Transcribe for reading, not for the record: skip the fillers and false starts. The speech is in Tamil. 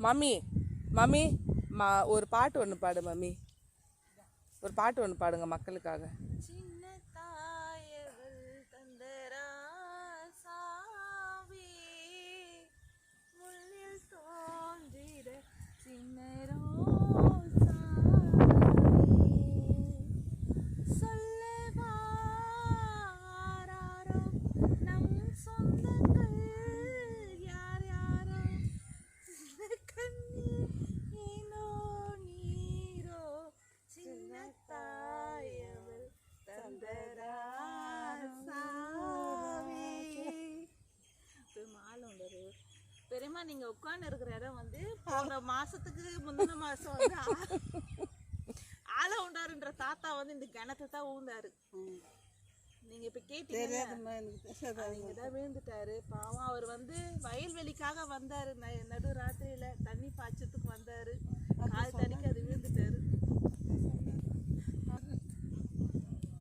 மம்மி மம்மி ஒரு பாட்டு ஒன்று பாடு மம்மி. ஒரு பாட்டு ஒன்று பாடுங்க மக்களுக்காக. சின்ன தாயவள் தந்தராசாவே முள்ளில் தோன்றிட சின்ன சொல்லவாரோ நம் சொந்தங்கள் யார் யாரோ கண்ணீர் ஏனோ நீரோ சின்ன தாயவள் தந்தராசாவே. மாலை உண்டரு பெரியம்மா, நீங்க உட்கார்ந்து இருக்கிற இடம் வந்து போன மாசத்துக்கு முந்தின மாசம் வந்து ஆள உண்டாருன்ற தாத்தா வந்து இந்த கிணத்தை தான் ஊந்தாரு. நீங்க இப்ப கேட்டீங்க, நீங்க தான் விழுந்துட்டாரு பாவம். அவர் வந்து வயல்வெளிக்காக வந்தாரு நடு